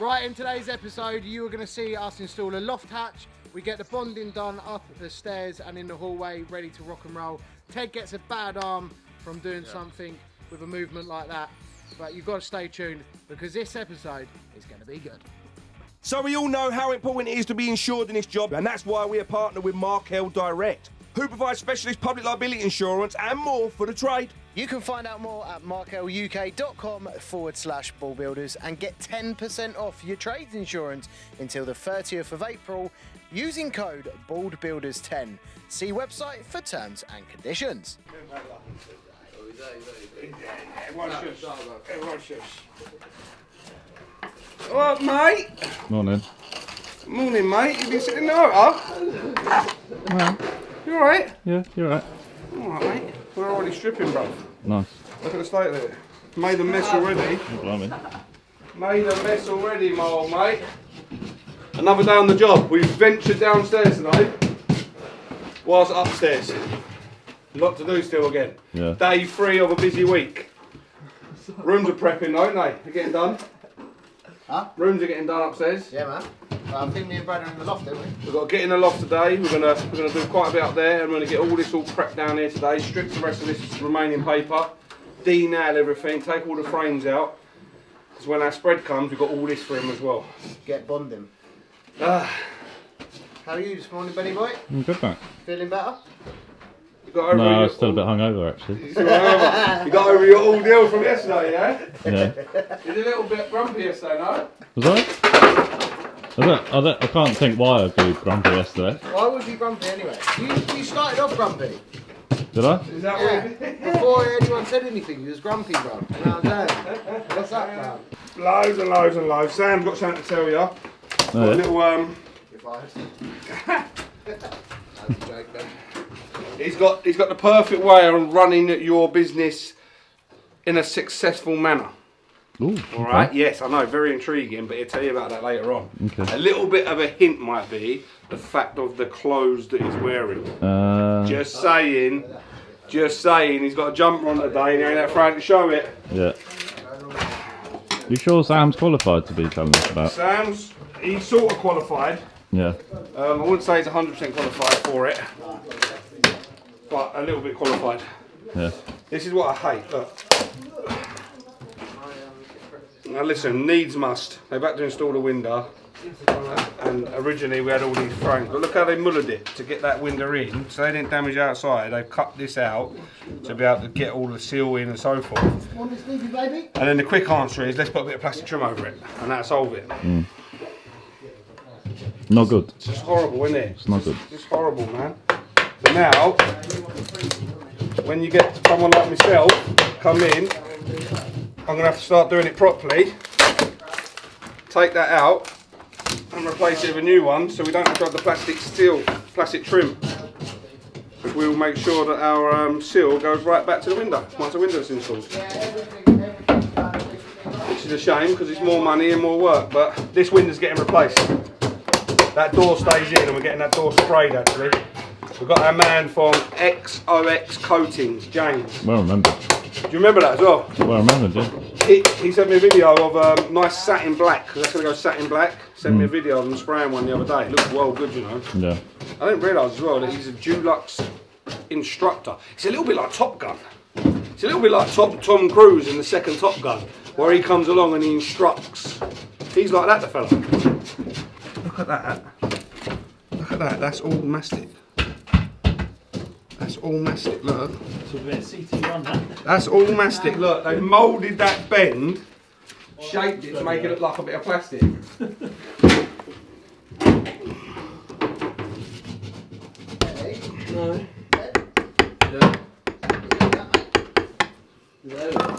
Right, in today's episode, you are going to see us install a loft hatch. We get the bonding done up the stairs and in the hallway, ready to rock and roll. Ted gets a bad arm from doing something with a movement like that. But you've got to stay tuned because this episode is going to be good. So we all know how important it is to be insured in this job, and that's why we are partnered with Markel Direct, who provides specialist public liability insurance and more for the trade. You can find out more at markeluk.com/ballbuilders and get 10% off your trades insurance until the 30th of April using code BALLBUILDERS10. See website for terms and conditions. All right, mate. Morning. Morning, mate. You've been sitting there, huh? Well, You all right? yeah, you're right. All right, mate. We're already stripping, bro. Nice. Look at the state of it. Made a mess already. Blimey. Made a mess already, my old mate. Another day on the job. We've ventured downstairs today, whilst upstairs. A lot to do still again. Yeah. Day 3 of a busy week. Rooms are prepping, though, aren't they? They're getting done. Huh? Rooms are getting done upstairs. Yeah, man. I think me and Brad are in the loft, don't we? We've got to get in the loft today. We're gonna do quite a bit up there, and we're gonna get all this all prepped down here today. Strip the rest of this remaining paper, denail everything, take all the frames out. Because when our spread comes, we've got all this for him as well. Get bonding. How are you this morning, Benny boy? I'm good, mate. Feeling better? You got over No, I your, was still a bit hungover, actually. you got over your ordeal from yesterday, yeah? Yeah. You're a little bit grumpy yesterday, no? Was I? I can't think why I'd be grumpy yesterday. Why would you grumpy anyway? You started off grumpy. Did I? Is that Yeah. what it Before anyone said anything, you was grumpy, bro. Now I'm saying. What's that about? Loads and loads and loads. Sam's got something to tell you. Got a No, yeah. little If I That's a joke, man. He's got the perfect way of running your business in a successful manner. Ooh, All right. Yes, I know. Very intriguing, but he'll tell you about that later on. Okay. A little bit of a hint might be the fact of the clothes that he's wearing. Just saying. Just saying. He's got a jumper on today, and he ain't that afraid to show it. Yeah. You sure Sam's qualified to be telling us about? Sam's. He's sort of qualified. Yeah. I wouldn't say he's 100% qualified for it, but a little bit qualified. Yeah. This is what I hate. Look. Now listen, needs must. They've had to install the window, and originally we had all these frames, but look how they mullered it to get that window in, so they didn't damage outside. They've cut this out to be able to get all the seal in and so forth. Want this Stevie, baby? And then the quick answer is let's put a bit of plastic trim over it, and that'll solve it. Not good. It's just horrible, isn't it? It's not good. It's horrible, man. So now, when you get someone like myself come in, I'm going to have to start doing it properly. Take that out and replace it with a new one so we don't have to have the plastic trim. We'll make sure that our seal goes right back to the window once the window's installed. Which is a shame because it's more money and more work, but this window's getting replaced. That door stays in and we're getting that door sprayed actually. We've got our man from XOX Coatings, James. Well remembered. Do you remember that as well? Well remembered, yeah. He sent me a video of nice satin black, because that's going to go satin black. Sent me a video of him spraying one the other day. It looks well good, you know. Yeah. I didn't realise as well that he's a Dulux instructor. It's a little bit like Top Gun. It's a little bit like Tom Cruise in the second Top Gun, where he comes along and he instructs. He's like that, the fella. Look at that. Look at that. That's all mastic. That's all mastic, look. That's all mastic, look. They've moulded that bend, shaped it to make it look like a bit of plastic. No. Yeah.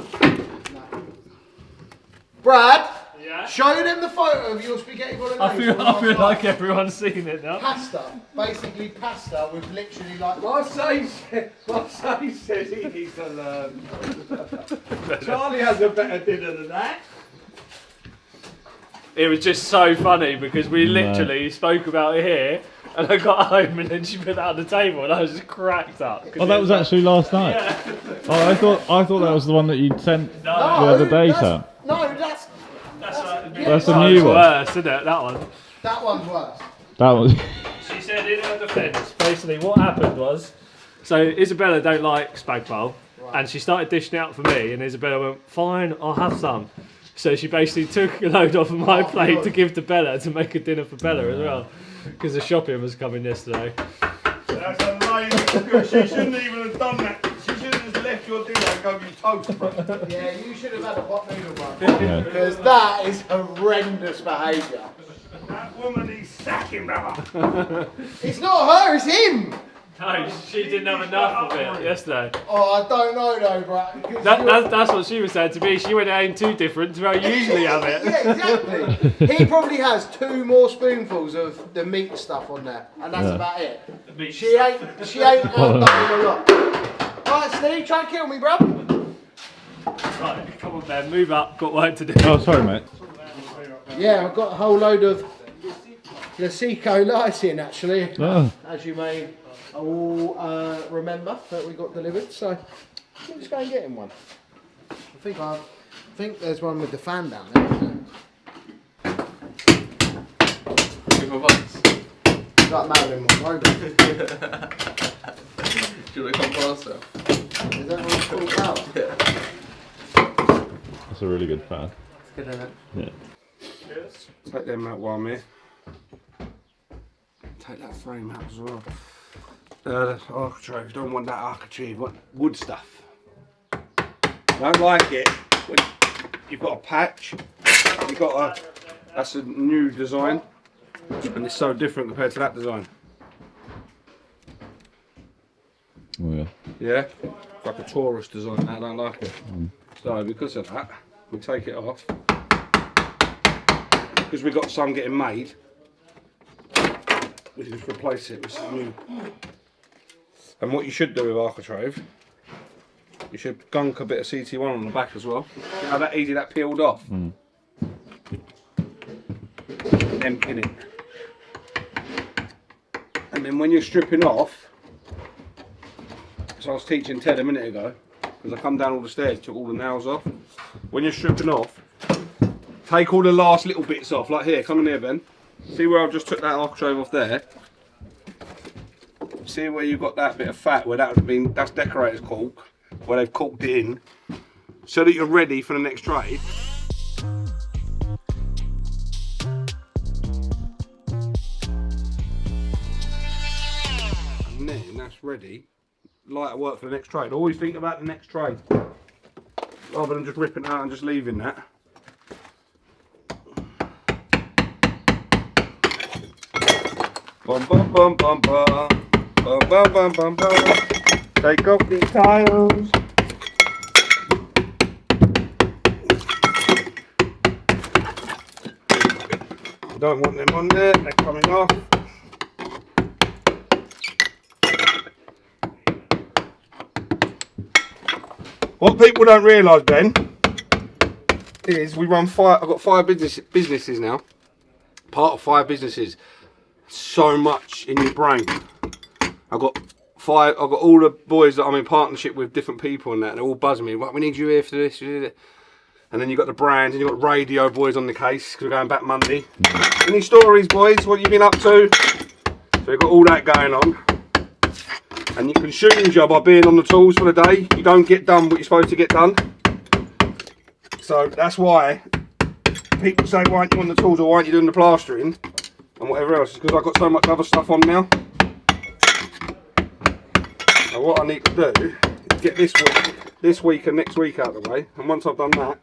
Brad, Yeah. show them the photo of your spaghetti bolognese. I feel like everyone's seen it now. Pasta, basically pasta with literally like. My say says he needs to learn. Charlie has a better dinner than that. It was just so funny because we literally spoke about it here, and I got home and then she put that on the table, and I was just cracked up. Oh, that was actually last night. Yeah. Oh, I thought that was the one that you'd sent the other day, Sam. No, that's That's like, That's a new one. Worse, isn't it? That one. That one's worse. That was. She said in her defence, basically what happened was, so Isabella don't like spag bowl, and she started dishing it out for me, and Isabella went, fine, I'll have some. So she basically took a load off of my plate to give to Bella to make a dinner for Bella as well, because the shopping was coming yesterday. That's a lame excuse. She shouldn't even have done that. She should have just left your dinner and go you toast, bro. Yeah, you should have had a hot noodle one. Because that is horrendous behaviour. That woman is sacking, brother. It's not her, it's him. No, she didn't have enough of it yesterday. Oh, I don't know though, bro. That's what she was saying to me. She went, it ain't too different to how you usually have it. Yeah, exactly. He probably has 2 more spoonfuls of the meat stuff on there, and that's about it. She ain't outdone him a lot. Alright, Steve, try and kill me, bro. Right, come on, Ben, move up. Got work to do. Oh, sorry, mate. Yeah, I've got a whole load of Luceco Lighting actually, as you may all remember that we got delivered. So we'll just go and get him one. I think there's one with the fan down there. Isn't there? Like Marilyn Monroe. Do you want to come faster? Is that what it's called out? Yeah. That's a really good fan. It's good, isn't it? Yeah. Take them out while I'm here. Take that frame out as well. Architrave, don't want that Architrave, want wood stuff. Don't like it when you've got a patch, you've got that's a new design, and it's so different compared to that design. Oh yeah. Yeah? It's like a tourist design, I don't like it. So because of that, we take it off. Because we've got some getting made, we just replace it with some new. And what you should do with Architrave, you should gunk a bit of CT1 on the back as well. See how that easy that peeled off? And then pin it. And then when you're stripping off, so I was teaching Ted a minute ago, because I come down all the stairs, took all the nails off. When you're stripping off, take all the last little bits off, like here, come in here Ben. See where I've just took that Architrave off there? See where you've got that bit of fat where that would have been, that's decorator's caulk, where they've caulked it in, so that you're ready for the next trade. And then that's ready, lighter work for the next trade. Always think about the next trade, rather than just ripping it out and just leaving that. Bum bum bum bum bum. Bum, bum, bum, bum, bum. Take off these tiles. Don't want them on there, they're coming off. What people don't realise, Ben, is we run 5. I've got 5 businesses now. Part of 5 businesses. So much in your brain. I've got all the boys that I'm in partnership with, different people and that, and they're all buzzing me. Right, we need you here for this. And then you've got the brands, and you've got radio boys on the case, because we're going back Monday. Any stories, boys? What have you been up to? So you've got all that going on. And you can shoot your job by being on the tools for the day. You don't get done what you're supposed to get done. So that's why people say, why aren't you on the tools, or why aren't you doing the plastering? And whatever else, because I've got so much other stuff on now. So what I need to do is get this week and next week out of the way, and once I've done that,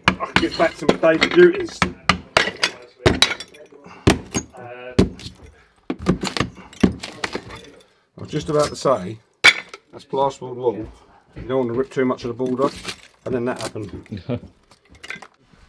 I can get back to my daily duties. I was just about to say, that's plasterboard wall. You don't want to rip too much of the board off, and then that happened.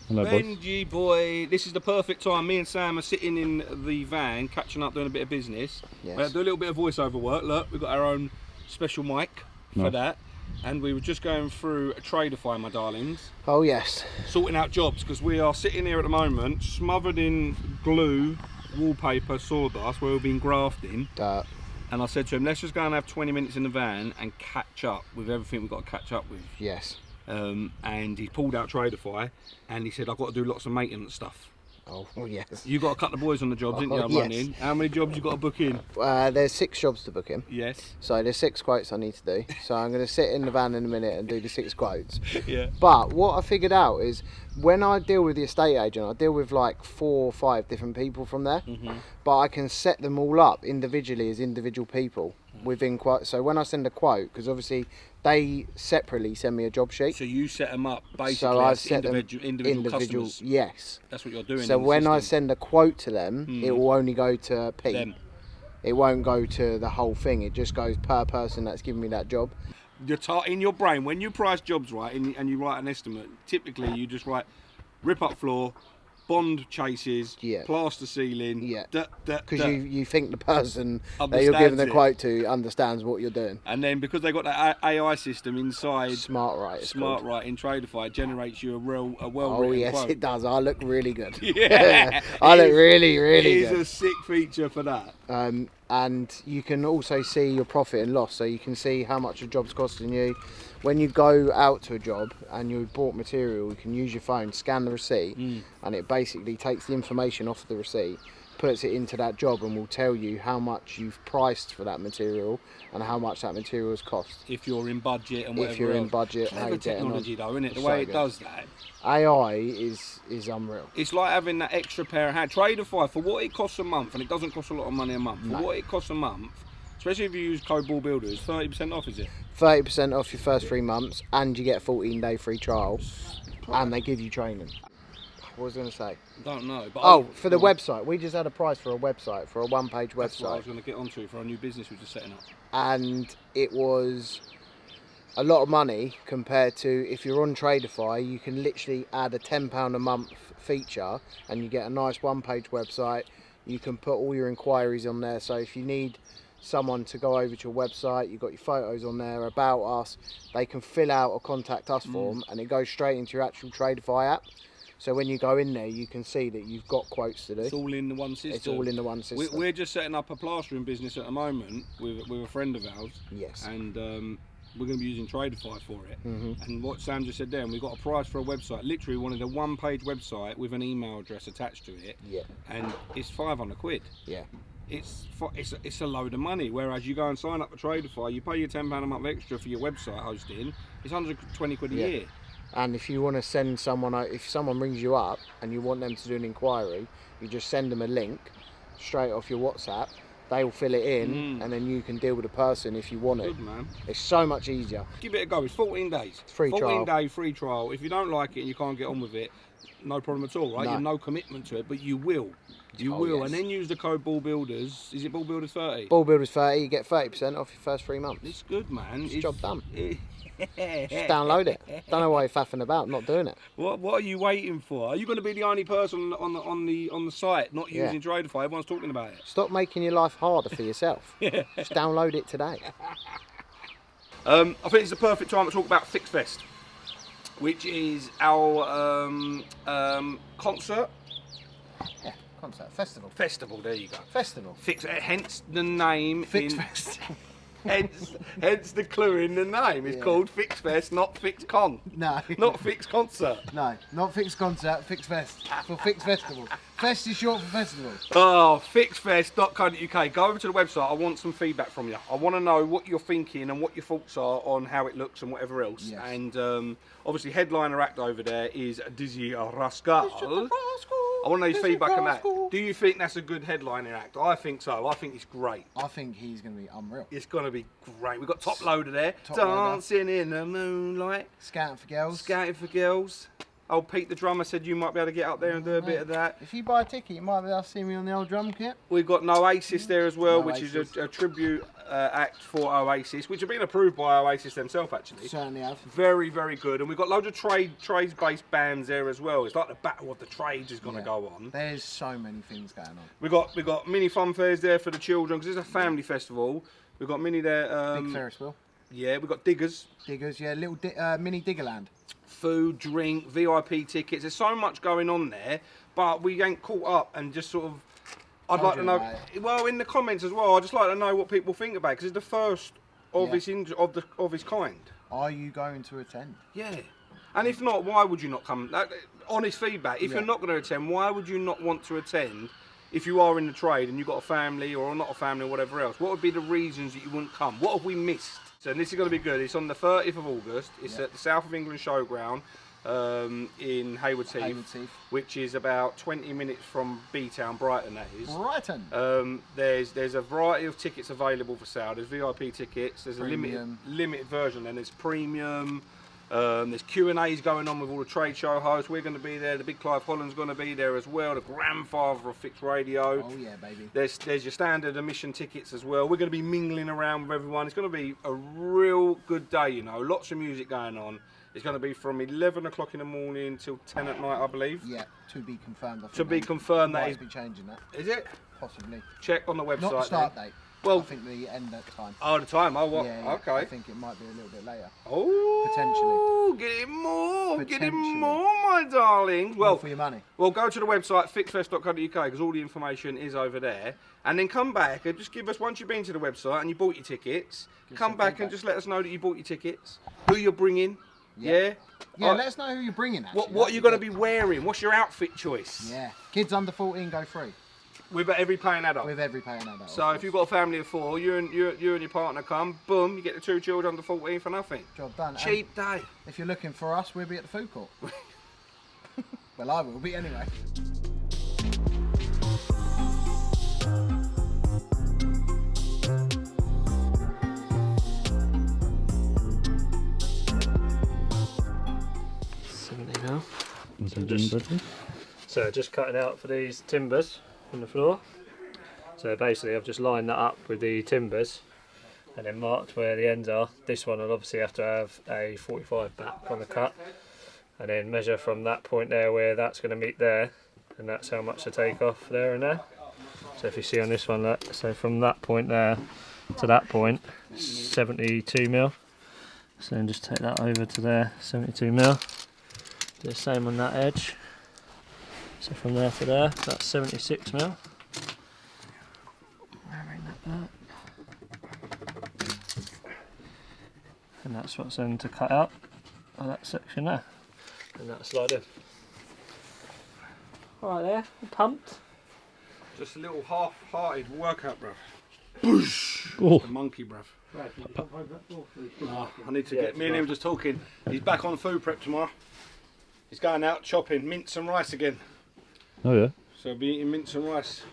Hello, boys. Benji boy, this is the perfect time. Me and Sam are sitting in the van, catching up, doing a bit of business. Yes. We'll do a little bit of voiceover work. Look, we've got our own special mic for that. And we were just going through Tradify, my darlings. Oh yes. Sorting out jobs, because we are sitting here at the moment, smothered in glue, wallpaper, sawdust, where we've been grafting. Dirt. And I said to him, let's just go and have 20 minutes in the van and catch up with everything we've got to catch up with. Yes. And he pulled out Tradify and he said, I've got to do lots of maintenance stuff. Oh, yes. You got a couple of boys on the jobs, didn't you? yes. Running. How many jobs you got to book in? There's 6 jobs to book in. Yes. So there's 6 quotes I need to do. So I'm going to sit in the van in a minute and do the 6 quotes. Yeah. But what I figured out is when I deal with the estate agent, I deal with like 4 or 5 different people from there. But I can set them all up individually as individual people within quote. So when I send a quote, because obviously they separately send me a job sheet. So you set them up basically So I've as set individual customers. Yes. That's what you're doing. So when I send a quote to them, it will only go to Pete. Them. It won't go to the whole thing. It just goes per person that's giving me that job. In your brain, when you price jobs right and you write an estimate, typically you just write rip up floor, bond chases, plaster ceiling. Because you think the person that you're giving the quote to understands what you're doing. And then because they got that AI system inside, Smart Right in Tradify, it generates you a well-written Oh yes, quote. it does. I look really good. Yeah, I look really good. It is a sick feature for that. And you can also see your profit and loss, so you can see how much a job's costing you. When you go out to a job and you've bought material, you can use your phone, scan the receipt, and it basically takes the information off the receipt, puts it into that job, and will tell you how much you've priced for that material and how much that material has cost. If you're in budget and whatever. If you're in budget, how clever you getting on. technology though, isn't it? The So way it good. does that. AI is unreal. It's like having that extra pair of hands. Tradify, for what it costs a month, and it doesn't cost a lot of money a month, for what it costs a month, especially if you use code Ball Builders, 30% off, is it? 30% off your first 3 months, and you get a 14-day free trial, and they give you training. What was I going to say? Don't know. But Oh, for the website. We just had a price for a website, for a one-page website. That's what I was going to get onto for our new business we're just setting up. And it was a lot of money compared to if you're on Tradify, you can literally add a £10 a month feature and you get a nice one-page website. You can put all your inquiries on there, so if you need someone to go over to your website, you've got your photos on there about us, they can fill out a contact us form and it goes straight into your actual Tradify app. So when you go in there, you can see that you've got quotes to do. It's all in the one system. It's all in the one system. We're just setting up a plastering business at the moment with a friend of ours. Yes. And we're going to be using Tradify for it. And what Sam just said there, and we've got a price for a website. Literally wanted a one-page website with an email address attached to it. Yeah. And it's 500 quid. Yeah. It's a load of money. Whereas you go and sign up for Tradify, you pay your £10 a month extra for your website hosting. It's 120 quid a year. And if you want to send someone, if someone rings you up and you want them to do an inquiry, you just send them a link straight off your WhatsApp. They'll fill it in, and then you can deal with the person if you want it. Good, man. It's so much easier. Give it a go. It's 14 days. Free trial. 14-day free trial. If you don't like it and you can't get on with it, no problem at all, right? No. You have no commitment to it, but you will. You will. Yes. And then use the code Ball Builders. Is it Ball Builders 30? Ball Builders 30, you get 30% off your first 3 months. It's good, man. It's job done. Just download it. Don't know why you're faffing about not doing it. What are you waiting for? Are you going to be the only person on the site not using Tradify? Everyone's talking about it. Stop making your life harder for yourself. Just download it today. I think it's the perfect time to talk about Fix Fest, which is our concert. Yeah, concert. Festival. Festival, there you go. Festival. Hence the name. Fix Fest. Hence the clue in the name. It's called Fix Fest, not Fix Con. No. Not Fix Concert. No, not Fix Concert, Fix Fest. For Fix Festival. Fest is short for festival. Oh, fixfest.co.uk. Go over to the website. I want some feedback from you. I want to know what you're thinking and what your thoughts are on how it looks and whatever else. Yes. And obviously, headliner act over there is Dizzy Rascal. I want to know your feedback on that. Do you think that's a good headliner act? I think so. I think it's great. I think he's going to be unreal. It's going to be great. We've got Top Loader there. Top Dancing in the moonlight. Scouting for girls. Scouting for girls. Old Pete the drummer said you might be able to get up there and do a bit of that. If you buy a ticket, you might be able to see me on the old drum kit. We've got No Oasis there as well, No which Oasis. is a tribute act for Oasis, which have been approved by Oasis themselves actually. Certainly have. Very, very good. And we've got loads of trades-based bands there as well. It's like the battle of the trades is going to go on. There's so many things going on. We've got mini fun fairs there for the children because it's a family festival. We've got mini there. Big Ferris wheel. Yeah, we've got diggers. Diggers, yeah, little mini Diggerland. Food, drink, VIP tickets. There's so much going on there, but we ain't caught up and just sort of. I'd like to know. Well, in the comments as well. I'd just like to know what people think about it because it's the first of its kind. Are you going to attend? Yeah. And if not, why would you not come? honest feedback. If Yeah. you're not going to attend, why would you not want to attend? If you are in the trade and you've got a family or not a family or whatever else, what would be the reasons that you wouldn't come? What have we missed? So this is going to be good. It's on the 30th of August. It's at the South of England Showground in Haywards Heath, which is about 20 minutes from B-Town, Brighton, that is. Brighton. There's a variety of tickets available for sale. There's VIP tickets. There's Premium. a limited version, and there's premium. There's Q&A's going on with all the trade show hosts. We're going to be there. The big Clive Holland's going to be there as well. The grandfather of fixed radio. Oh yeah, baby. There's your standard admission tickets as well. We're going to be mingling around with everyone. It's going to be a real good day, you know. Lots of music going on. It's going to be from 11 o'clock in the morning till 10 at night, I believe. Yeah, to be confirmed. I think To be confirmed, that might is. be changing that. Is it? Possibly. Check on the website. Not the start then. date. Well, I think the end at time. Oh, the time. Oh, what? Yeah, Okay. I think it might be a little bit later. Oh, Potentially. Get it more. Get it Potentially. more, my darling. Well, Well, for your money. well, go to the website fixfest.co.uk because all the information is over there, and then come back and just give us, once you've been to the website and you bought your tickets, come some back and feedback. just let us know that you bought your tickets, who you're bringing. Yeah. Yeah, let us know who you're bringing. Actually. What are you going to be wearing? What's your outfit choice? Yeah, kids under 14 go free With every paying adult. with every paying adult. So if you've got a family of 4, you and your partner come, boom, you get the 2 children under 14 for nothing. Job done. Cheap day. If you're looking for us, we'll be at the food court. Well, I will be anyway. So just cutting out for these timbers from the floor. So basically I've just lined that up with the timbers and then marked where the ends are. This one will obviously have to have a 45 back on the cut and then measure from that point there where that's going to meet there, and that's how much to take off there and there. So if you see on this one, look, so from that point there to that point, 72 mil. So then just take that over to there, 72 mil. Do the same on that edge. So from there to there, that's 76 mil. Bring that back. And that's what's then to cut out of that section there. And that'll slide in. Alright there, we're pumped. Just a little half-hearted workout, bruv. Boosh! Oh. The monkey, bruv. I need to get me and him just talking. He's back on food prep tomorrow. He's going out chopping mince and rice again. Oh yeah. So I'll be eating mince and rice.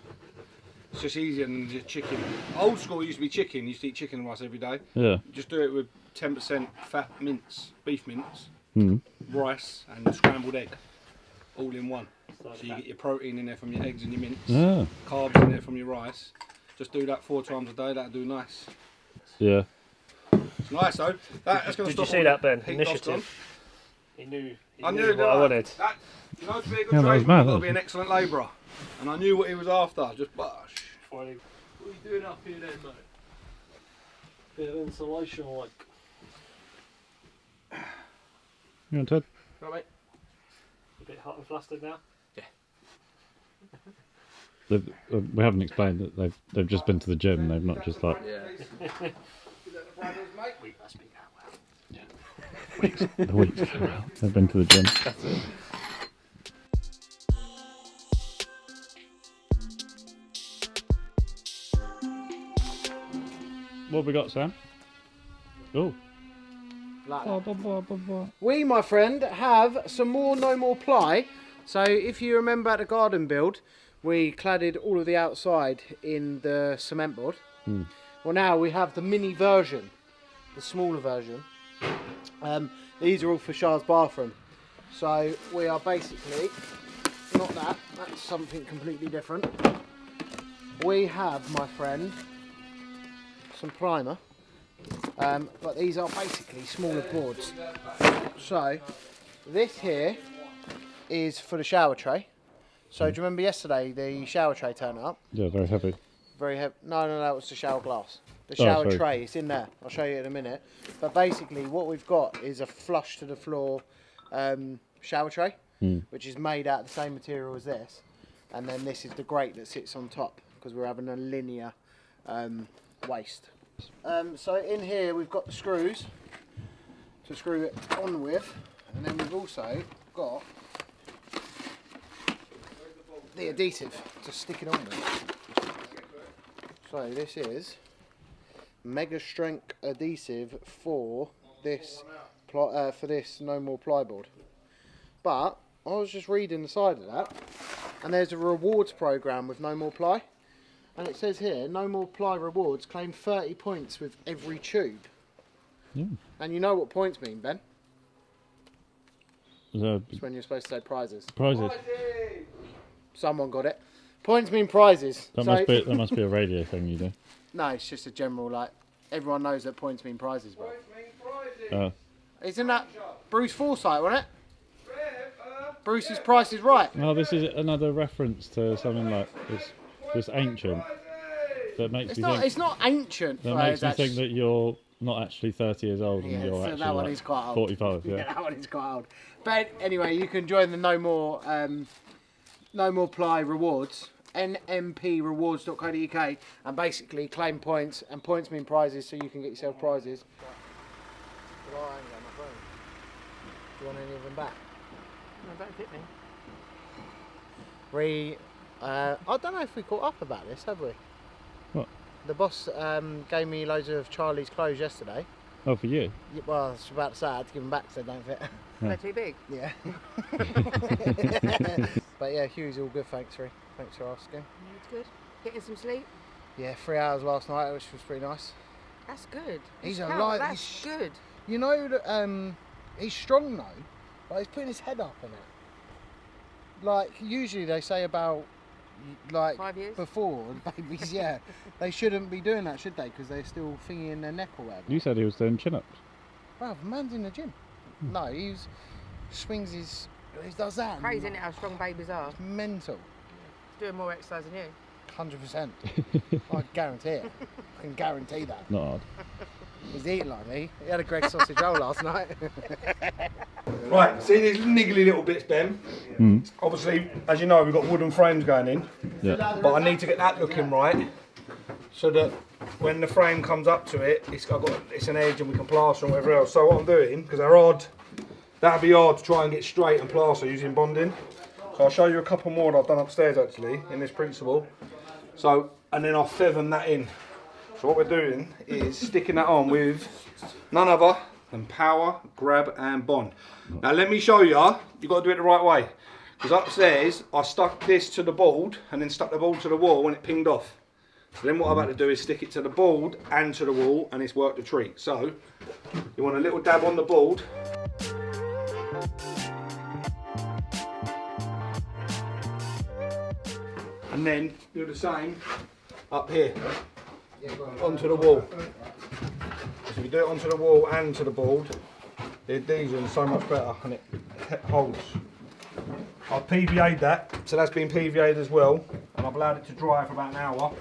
It's just easier than just chicken. Old school used to be chicken. You used to eat chicken and rice every day. Yeah. Just do it with 10% fat mince, beef mince, Mm. rice and scrambled egg. All in one. So you get your protein in there from your eggs and your mince. Yeah. Carbs in there from your rice. Just do that 4 times a day. That'll do nice. Yeah. It's nice though. That's going to Did stop. you see all that, the Ben? heat loss on. Initiative. He knew I knew what that I wanted. That, you know, to be a good Yeah, that was tradesman, mad, you've got to that be an excellent labourer. And I knew what he was after. Just bash. What are you doing up here then, mate? Bit of insulation, like. You want Ted? Right, mate. A bit hot and flustered now. We haven't explained that they've just been to the gym. They've not just like We must be going well. the weeks. They've been to the gym. What have we got, Sam? Oh. We, my friend, have some more No More Ply. So if you remember at the garden build, we cladded all of the outside in the cement board. Well, now we have the mini version, the smaller version. These are all for Chars bathroom. So we are basically, not that, that's something completely different. We have, my friend, some primer. But these are basically smaller boards. So this here is for the shower tray. So do you remember yesterday the shower tray turned up? Yeah, very heavy. Very heavy. No, that was the shower glass. The Oh, shower sorry. tray, it's in there. I'll show you in a minute. But basically what we've got is a flush to the floor shower tray, which is made out of the same material as this. And then this is the grate that sits on top because we're having a linear waist. So in here we've got the screws to screw it on with, and then we've also got the adhesive to stick it on with. So this is mega strength adhesive for this No More Ply board. But I was just reading the side of that, and there's a rewards program with No More Ply, and it says here No More Ply rewards claim 30 points with every tube. And you know what points mean, Ben? It's when you're supposed to say prizes. Prizes. Someone got it. Points mean prizes. That must be a radio thing you do. No, it's just a general, like, everyone knows that points mean prizes, bro. Oh. Isn't that Bruce Forsyth, wasn't it? Bruce's Price is Right. Oh, this is another reference to something like this ancient. That makes It's not ancient. That makes me think that you're not actually 30 years old and you're actually that one like is quite old. 45. Yeah. That one is quite old. But anyway, you can join the No More Ply rewards, nmprewards.co.uk, and basically claim points, and points mean prizes, so you can get yourself prizes. Do you want any of them back? No, don't fit me. I don't know if we caught up about this, have we? What? The boss gave me loads of Charlie's clothes yesterday. Oh, for you? Yeah, well, I was about to say I had to give them back because they don't fit. They're too big. Yeah. But yeah, Hugh's all good, thanks for asking. It's good. Getting some sleep. Yeah, 3 hours last night, which was pretty nice. That's good. He's Count, alive. That's good. You know that he's strong though, but he's putting his head up in it. Like usually they say about 5 years before babies, yeah, they shouldn't be doing that, should they? Because they're still thingy in their neck or whatever. You said he was doing chin-ups. Wow, the man's in the gym. No, he does that. Crazy, isn't it, how strong babies are? It's mental. He's doing more exercise than you. 100%. I guarantee it. I can guarantee that. Not hard. He's eating like me. He had a Greg's sausage roll last night. Right, see these niggly little bits, Ben? Obviously, as you know, we've got wooden frames going in. Yeah. But I need to get that looking right, so that when the frame comes up to it, it's an edge and we can plaster and whatever else. So what I'm doing, because they're odd, that'd be hard to try and get straight and plaster using bonding. So I'll show you a couple more that I've done upstairs actually, in this principle. So, and then I'll feather that in. So what we're doing is sticking that on with none other than power, grab and bond. Now let me show you, you've got to do it the right way. Because upstairs, I stuck this to the board and then stuck the board to the wall and it pinged off. So then what I'm about to do is stick it to the board and to the wall and it's worked a treat. So, you want a little dab on the board. And then do the same up here, onto the wall. So if you do it onto the wall and to the board, the adhesion is so much better and it holds. I've PVA'd that, so that's been PVA'd as well, and I've allowed it to dry for about an hour.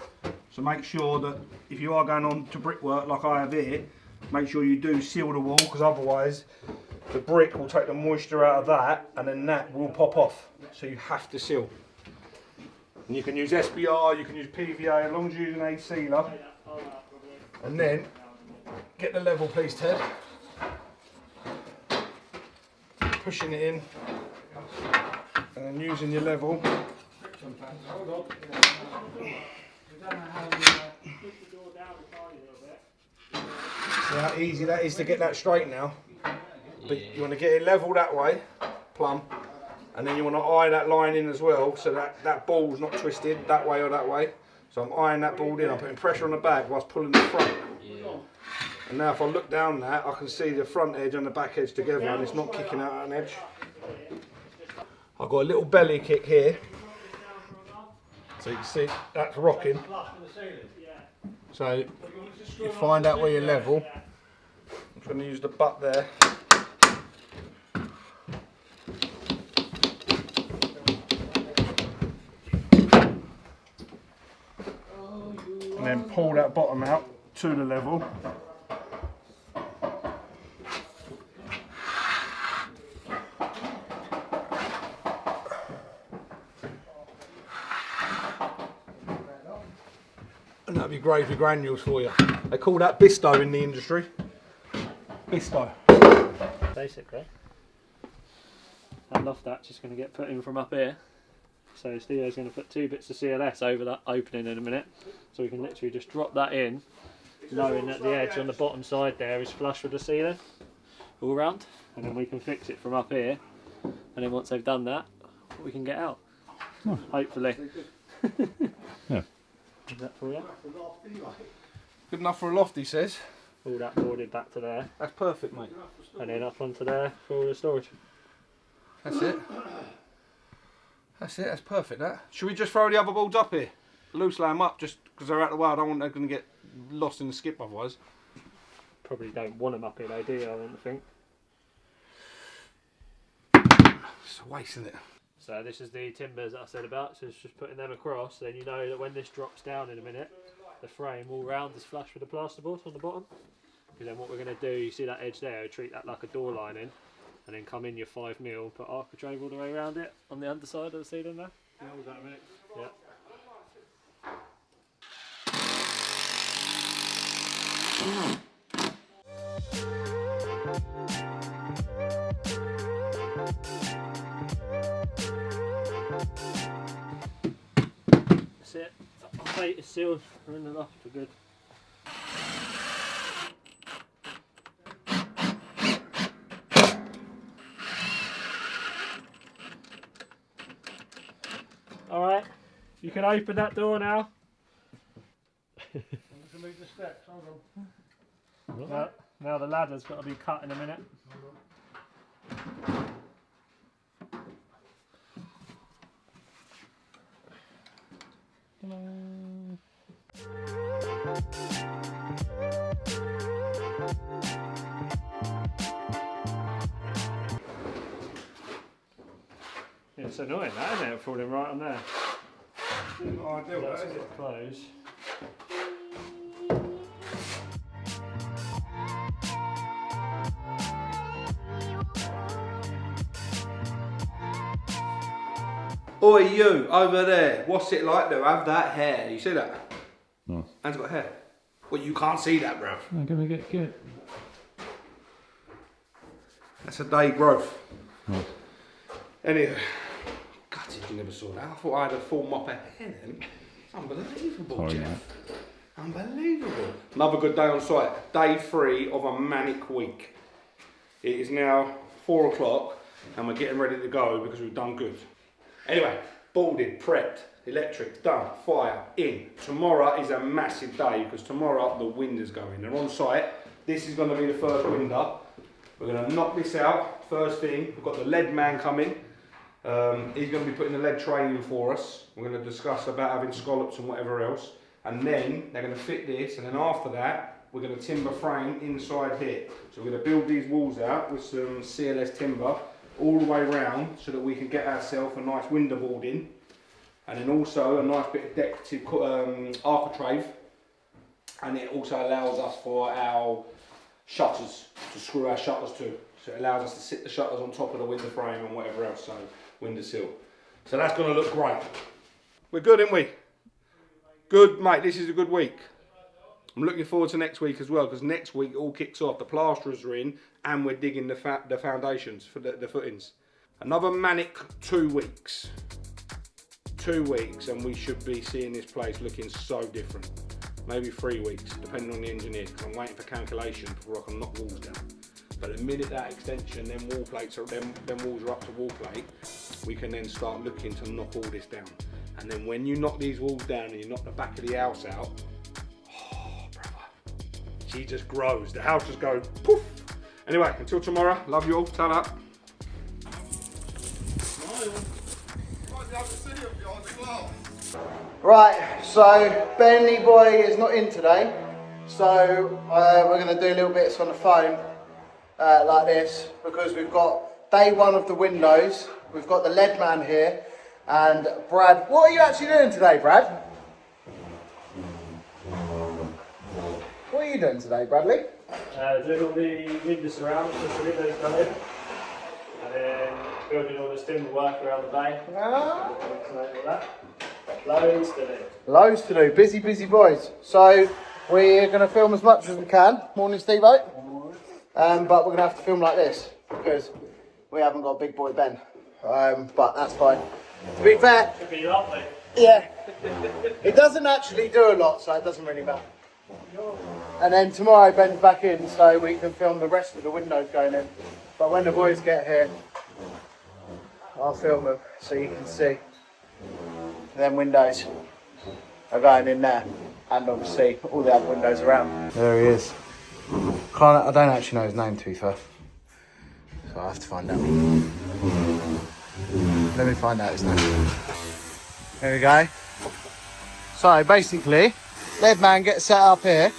So make sure that if you are going on to brickwork like I have here, make sure you do seal the wall, because otherwise the brick will take the moisture out of that and then that will pop off. So you have to seal. And you can use SBR, you can use PVA, as long as you're using a sealer. And then get the level piece, Ted. Pushing it in. And then using your level. See how easy that is to get that straight now. But you want to get it level that way, plumb. And then you want to eye that line in as well, so that ball's not twisted that way or that way. So I'm eyeing that ball in, I'm putting pressure on the back whilst pulling the front. And now if I look down that, I can see the front edge and the back edge together and it's not kicking out an edge. I've got a little belly kick here. So you can see that's rocking. So you find out where you're level. I'm going to use the butt there. And then pull that bottom out to the level. And that'd be gravy granules for you. They call that bisto in the industry. Bisto. Basically, that loft hatch is going to get put in from up here. So Steve's going to put 2 bits of CLS over that opening in a minute, so we can literally just drop that in, knowing that the edge on the bottom side there is flush with the ceiling all round, and then we can fix it from up here, and then once they've done that, we can get out. Hopefully. Yeah. Is that for you? Good enough for a loft, he says. All that boarded back to there, That's perfect, mate. and then up onto there for all the storage. That's it. That's it, that's perfect, that. Should we just throw the other boards up here? Loose lay them up, just because they're out of the way. I don't want them to get lost in the skip otherwise. Probably don't want them up here though, do you? I wouldn't think. It's a waste, isn't it? So this is the timbers that I said about, so it's just putting them across, then you know that when this drops down in a minute, the frame all round is flush with the plasterboard on the bottom. Because then what we're going to do, you see that edge there, treat that like a door lining, and then come in your 5mm, put Architrave all the way around it on the underside of the ceiling there. Yeah, was that a minute? Yeah. That's it. Our plate is sealed. We're in the loft. We're good. All right. You can open that door now. Now the ladder's got to be cut in a minute. It's annoying that, isn't it? Falling right on there. Not ideal, That's that, is it? it. Close. Oi, you, over there. What's it like to have that hair? You see that? Nice. Hand's got hair. Well, you can't see that, bruv. I'm gonna get good. That's a day growth. Nice. Anyway, gutted you never saw that. I thought I had a full mop of hair then. It's unbelievable, Sorry, Jeff. mate. Unbelievable. Another good day on site. Day 3 of a manic week. It is now 4 o'clock and we're getting ready to go because we've done good. Anyway, boarded, prepped, electric, done, fire, in. Tomorrow is a massive day because tomorrow the windows going. They're on site. This is going to be the first window. We're going to knock this out first thing. We've got the lead man coming. He's going to be putting the lead tray in for us. We're going to discuss about having scallops and whatever else. And then they're going to fit this, and then after that, we're going to timber frame inside here. So we're going to build these walls out with some CLS timber all the way round so that we can get ourselves a nice window boarding. And then also a nice bit of decorative architrave. And it also allows us for our shutters, to screw our shutters to. So it allows us to sit the shutters on top of the window frame and whatever else, so windowsill. So that's going to look great. We're good, aren't we? Good, mate, this is a good week. I'm looking forward to next week as well, because next week it all kicks off. The plasterers are in and we're digging the foundations for the footings. Another manic 2 weeks. 2 weeks and we should be seeing this place looking so different. Maybe 3 weeks, depending on the engineer, because I'm waiting for calculation before I can knock walls down. But the minute that extension, them wall plates are, them walls are up to wall plate, we can then start looking to knock all this down. And then when you knock these walls down and you knock the back of the house out, oh, brother, she just grows. The house just goes poof. Anyway, until tomorrow, love you all. Ta-ra. Right, so Benny boy is not in today, so we're going to do little bits on the phone like this, because we've got day 1 of the windows, we've got the lead man here, and Brad. What are you actually doing today, Brad? What are you doing today, Bradley? Doing all the window surrounds, just the windows come in, and then building all this timber work around the bay. Ah. All that. Loads to do. Loads to do, busy, busy boys. So we're going to film as much as we can. Morning, Steve-O. But we're going to have to film like this because we haven't got big boy Ben. But that's fine. To be fair, It'd be lovely. yeah, it doesn't actually do a lot, so it doesn't really matter. And then tomorrow Ben's back in, so we can film the rest of the windows going in. But when the boys get here, I'll film them so you can see. Them windows are going in there, and obviously all the other windows around. There he is. I don't actually know his name, to be fair, so I have to find out. Let me find out his name. There we go. So basically, LED man gets set up here,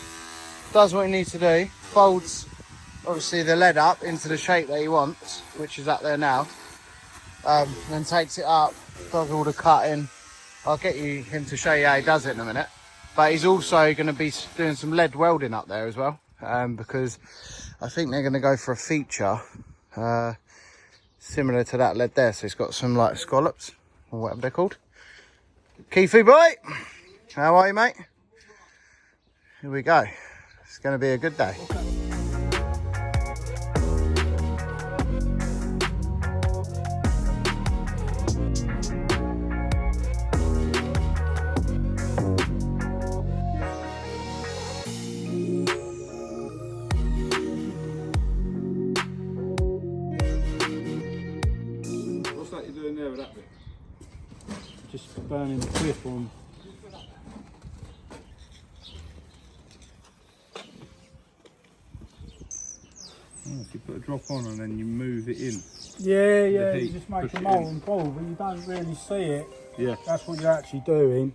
does what he needs to do, folds obviously the LED up into the shape that he wants, which is up there now, then takes it up, does all the cutting. I'll get him to show you how he does it in a minute. But he's also going to be doing some LED welding up there as well, because I think they're going to go for a feature similar to that LED there. So it's got some like scallops, or whatever they're called. Keithy boy, how are you, mate? Here we go. It's going to be a good day. What's that you're doing there with that bit? Just burning the clip on. Oh, if you put a drop on and then you move it in. Yeah, yeah, heat, you just make push a it molten ball, but you don't really see it. Yeah. That's what you're actually doing.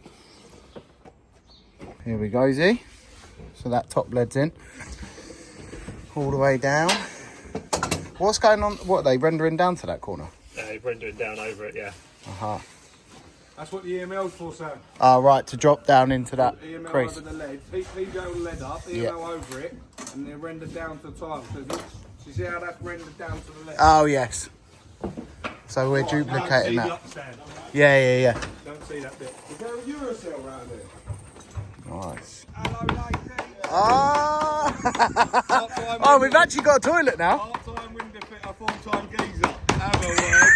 Here we go, Z. So that top LED's in. All the way down. What's going on? What are they rendering down to that corner? Yeah, rendering down over it, yeah. Aha. That's what the EML's for, Sam. Ah, right, to drop down into that EML crease. over the LED, PJ LED up, EML over it, and then render down to the tile. So you see how that's rendered down to the LED? Oh, yes. So we're duplicating that. Yeah. Don't see that bit. Is there a Eurocell around there? Nice. Hello, lady. Ah! Oh, we've actually got a toilet now. Part-time window fitter, full-time geezer. Have a word.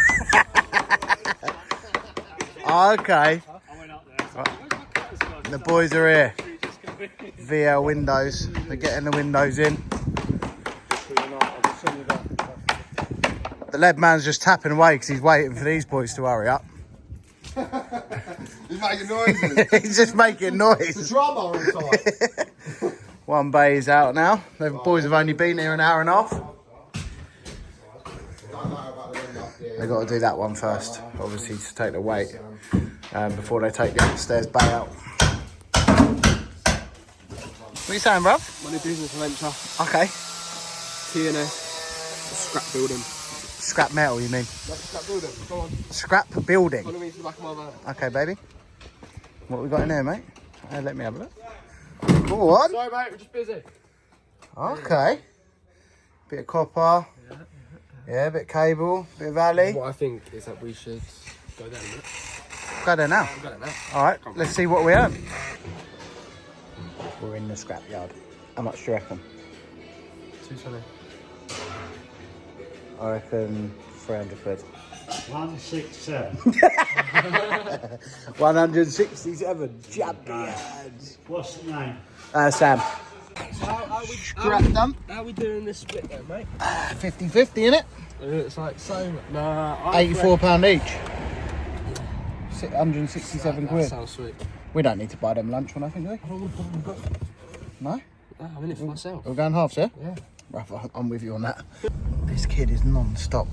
Okay. I went up there. The boys are here. VL windows. They're getting the windows in. The lead man's just tapping away because he's waiting for these boys to hurry up. He's making noises. He's just making noise. Drama on site. One bay is out now. The boys have only been here an hour and a half. They've got to do that one first, obviously, to take the weight before they take the upstairs bay out. What are you saying, bruv? Money business venture. Okay. TNS. Scrap building. Scrap metal, you mean? Scrap building. Go on. Scrap building. Follow me to the back of my van. Okay, baby. What we got in here, mate? Let me have a look. Go on. Sorry, mate. We're just busy. Okay. Bit of copper. Yeah, a bit of cable, bit of alley. What I think is that we should go down a minute. Go there now. Go down now. Alright, let's see what we earn. We're in the scrap yard. How much do you reckon? 220. I reckon 300 quid. 167. 167 champions. What's the name? Sam. So Scrap dump. how we doing this split then, mate? 50-50 innit? It's like so. Nah. £84 each. 167 That quid. sounds sweet. We don't need to buy them lunch or nothing, do we? I don't want to put them both. No? Nah, I'm in it for myself. We're going halves, yeah? Yeah. Right, I'm with you on that. This kid is non-stop.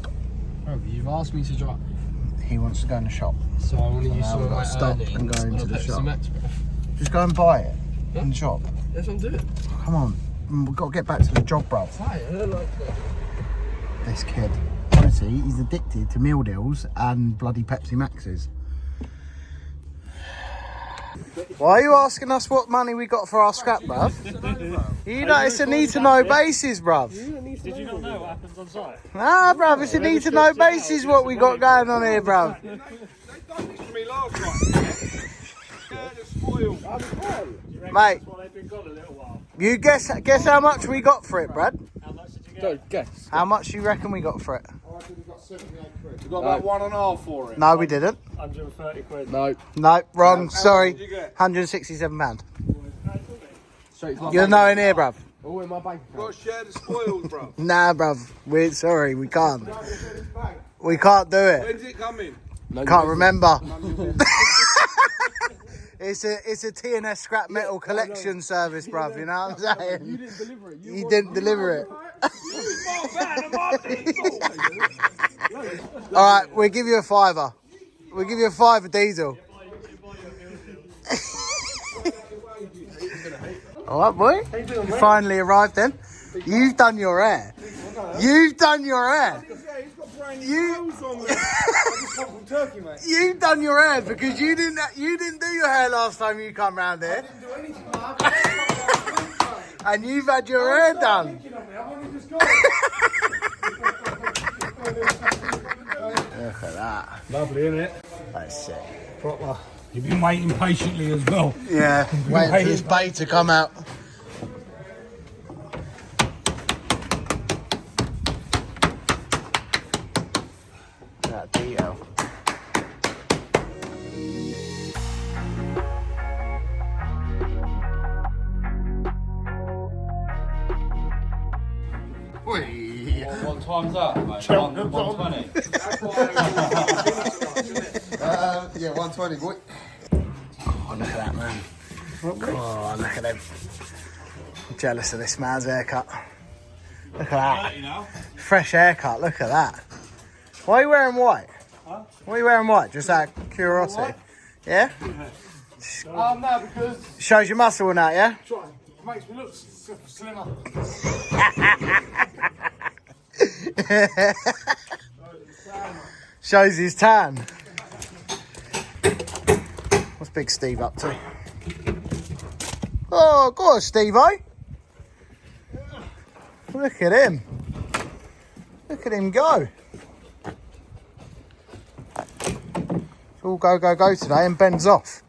Bro, you've asked me to drive. He wants to go in the shop. So I want to use now some we've of got my to stop earnings and go on into a the Pepsi shop. Max, bro. Just go and buy it in the shop. That's what I'm doing. Come on. We've got to get back to the job, bruv. I don't like that. This kid. Honestly, he's addicted to meal deals and bloody Pepsi Maxes. Why are you asking us what money we got for our scrap, bruv? You know it's a need-to-know basis, bruv. Did you not know what happens on site? Nah, bruv, it's a need-to-know basis what we got going on here, bruv. They done this to me last time. Scared of spoiled. Mate, That's why they've been gone a little while. you guess how much we got for it, Brad? How much did you get? Go, guess. How much you reckon we got for it? I reckon we got 78 quid. We got about 1.5 for it. No, we didn't. 130 quid. No. No, wrong. Sorry. What did you get? £167. Straight to my You're bank nowhere near, bruv. All in my bank Got account. to share the spoils, bro. Nah, bruv. We're sorry. We can't. We can't do it. When's it coming? Can't remember. It's a TNS scrap metal collection service, bruv. You know what I'm saying? You didn't deliver it. You didn't deliver it. All right, we'll give you a £5. We'll give you a £5 diesel. All right, boy. You finally arrived then. You've done your hair. You've done your hair. You've done your hair because you didn't do your hair last time you come round here. I didn't do anything. And you've had your hair done. Look at that. Lovely, isn't it? That's sick. Proper. You've been waiting patiently as well. Yeah, waiting for this bait to come out. That detail. What time's that, mate? 120. Yeah, 120, boy. Oh, look at that, man. Oh, look at him. I'm jealous of this man's haircut. Look at that. Fresh haircut, look at that. Why are you wearing white? Huh? Why are you wearing white? Just out of curiosity. Yeah? No, because Shows your muscle and that, yeah? it makes me look slimmer. Shows his tan. What's Big Steve up to? Oh, go on, Steve-o. Look at him. Look at him go. It's all go, go, go today and Ben's off.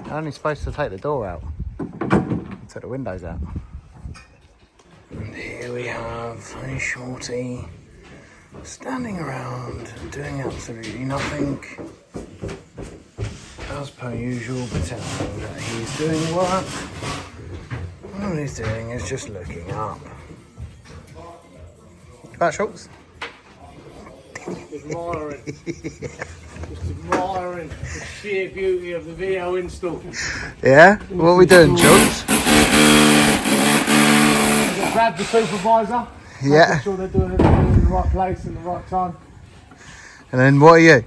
I'm only supposed to take the door out. Take the windows out. And here we have a Shorty standing around doing absolutely nothing. As per usual, pretending that he's doing work. All he's doing is just looking up. About Schultz? Admiring. Just admiring the sheer beauty of the VO install. Yeah? What are we doing, Schultz? Grab the supervisor. Yeah. Make sure they're doing everything in the right place in the right time. And then what are you?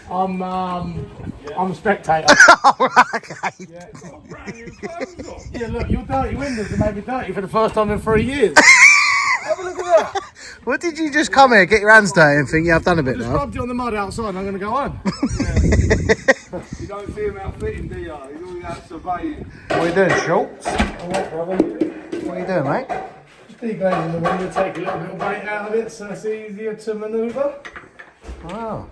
I'm a spectator. Okay. Yeah, look, your dirty windows are maybe dirty for the first time in 3 years. Have a look at that. What did you just come here, get your hands dirty and think, yeah, I've done a bit Just now? rubbed it on the mud outside and I'm going to go home. You don't see him out fitting, do you? He's always out surveying. What are you doing, Schultz? Alright, brother. What are you doing, mate? Just deglazing the window, take a little bit of weight out of it so it's easier to manoeuvre. Wow.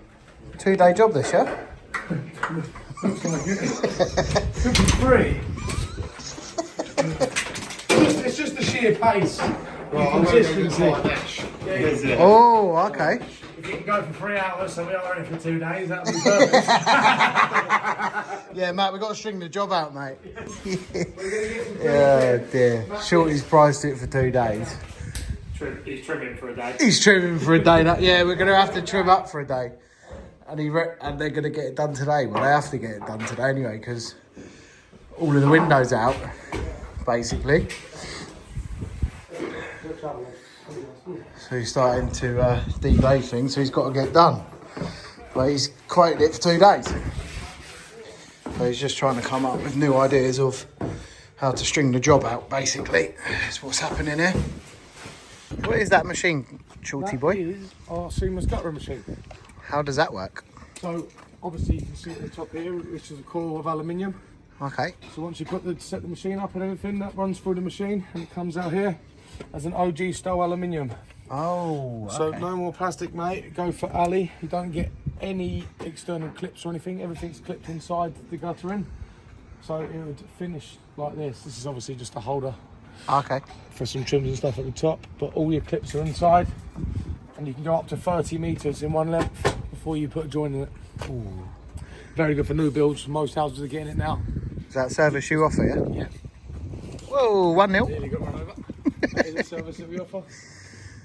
2-day job this, yeah? Looks like it. Could be 3. It's just the sheer pace. Consistency. Oh, okay. If you can go for 3 hours, so we are in for 2 days, that would be perfect. Yeah, Matt, we've got to string the job out, mate. Oh, dear. Shorty's priced it for 2 days. He's trimming for a day. He's trimming for a day. Yeah, we're going to have to trim up for a day. And and they're going to get it done today. Well, they have to get it done today anyway, because all of the windows out, basically. So he's starting to deglaze things, so he's got to get done. But he's quoted it for 2 days. So he's just trying to come up with new ideas of how to string the job out, basically. That's what's happening here. What is that machine, Shorty boy? That is our seamless guttering machine. How does that work? So obviously you can see at the top here, which is a core of aluminium. Okay. So once you set the machine up and everything, that runs through the machine and it comes out here as an OG style aluminium. Oh, okay. So no more plastic, mate. Go for alley. You don't get any external clips or anything. Everything's clipped inside the guttering. So it would finish like this. This is obviously just a holder Okay. for some trims and stuff at the top, but all your clips are inside, and you can go up to 30 metres in one length before you put a joint in it. Ooh. Very good for new builds. Most houses are getting it now. Does that service you offer, yeah? Yeah. Whoa, 1-0. Nearly got run over. That is a service that we offer.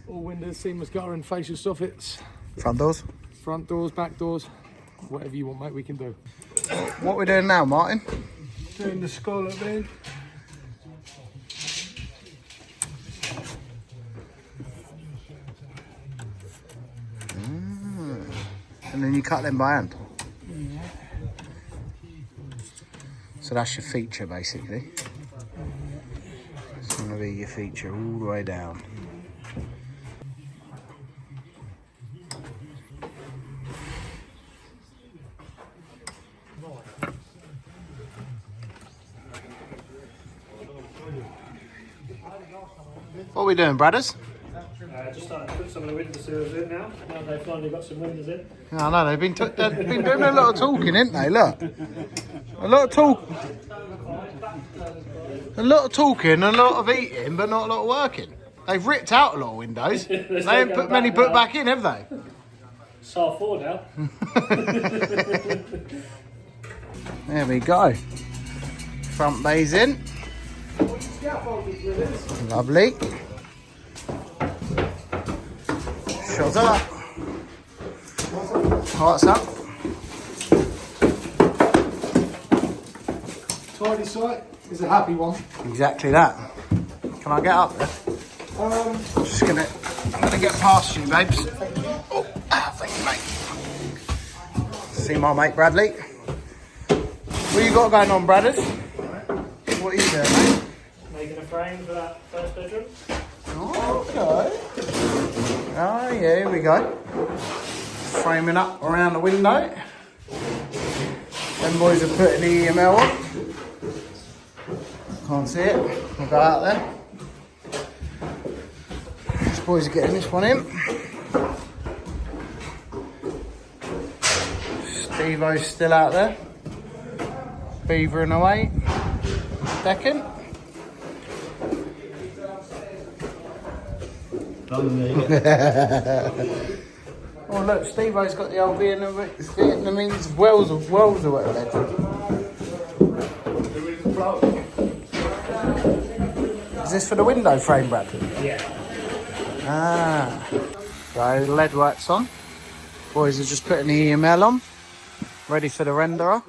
All windows, seamless guttering, fascia soffits. Front doors. Front doors, back doors, whatever you want, mate, we can do. What are we doing now, Martin? Doing the Scallop in. And then you cut them by hand? Yeah. So that's your feature, basically. It's going to be your feature all the way down. What are we doing, brothers? Just starting to put some of the window sills in now. Now they've finally got some windows in. I know, they've been doing a lot of talking, haven't they? Look. A lot of talk. A lot of talking, a lot of eating, but not a lot of working. They've ripped out a lot of windows. They haven't put many put back in, have they? It's half 4 now. There we go. Front bay's in. Lovely. Shut up. What's up? Tidy site is a happy one. Exactly that. Can I get up there? I'm gonna get past you, babes. Oh, thank you, mate. See my mate Bradley. What you got going on, brothers? What are you doing, mate? Making a frame for that first bedroom. Oh, okay. Oh, yeah, here we go. Framing up around the window. Them boys are putting the EML on. Can't see it. We'll go out there. These boys are getting this one in. Steve-O's still out there. Beavering away. Decking. Oh look, Steve-O's got the old Vietnamese wells or whatever. Is this for the window frame, Brad? Yeah. Ah. So lead works on. Boys are just putting the EML on. Ready for the renderer.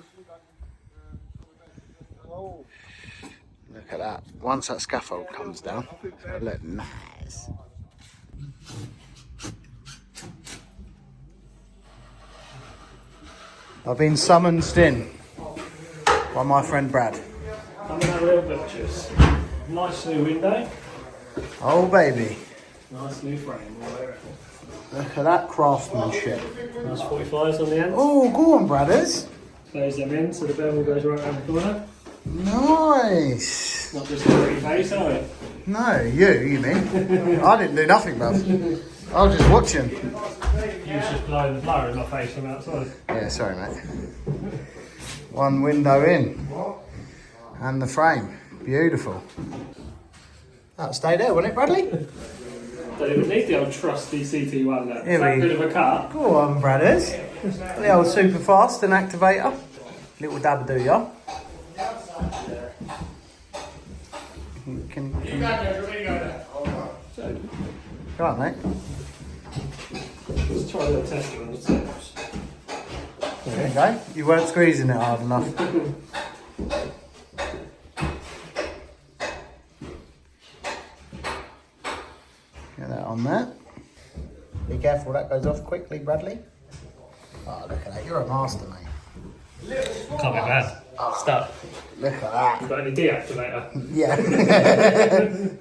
Look at that. Once that scaffold comes down, it'll look nice. I've been summoned in by my friend Brad. Coming out real pictures. Nice new window. Oh baby. Nice new frame. Look at that craftsmanship. Nice 45s on the end. Oh, go on, brothers. Close them in so the bevel goes right around the corner. Nice. Not just a pretty face, are we? No, you mean? I didn't do nothing, bruv. I was just watching. You was just blowing the blower in my face from outside. Yeah, sorry, mate. One window in. And the frame. Beautiful. That'll stay there, won't it, Bradley? Don't even need the old trusty CT1 now. Here That we- bit of a cut. Go on, brothers. The old Superfast and Activator. Little dabadoo, yeah? Can Go on, mate. Let's try a little testing on the tips. There you go. You weren't squeezing it hard enough. Get that on there. Be careful, that goes off quickly, Bradley. Oh, look at that. You're a master, mate. Can't be bad. Stuck. Look at that. Got any deactivator? Yeah.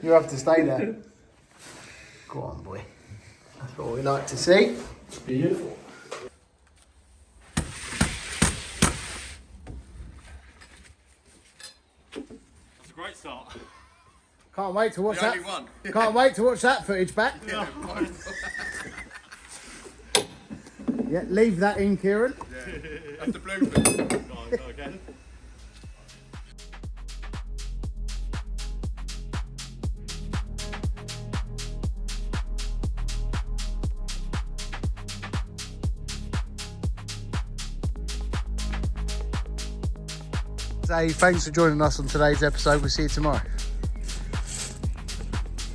You have to stay there. Go on, boy. That's what we like to see. Beautiful. That's a great start. Can't wait to watch The that. only one. Can't wait to watch that footage back. Yeah, leave that in, Kieran. That's the blooper. Go again. Say thanks for joining us on today's episode. We'll see you tomorrow.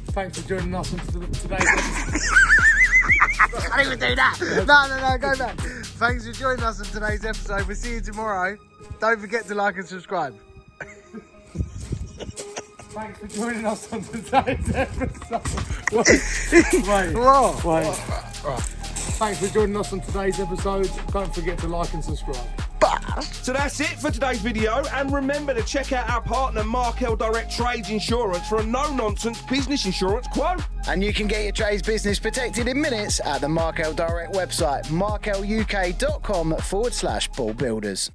Thanks for joining us on today's episode. I can't even do that. No, go back. Thanks for joining us on today's episode. We'll see you tomorrow. Don't forget to like and subscribe. Thanks for joining us on today's episode. Wait. Thanks for joining us on today's episode. Don't forget to like and subscribe. So that's it for today's video, and remember to check out our partner Markel Direct Trades Insurance for a no-nonsense business insurance quote. And you can get your trades business protected in minutes at the Markel Direct website, markeluk.com/ball builders.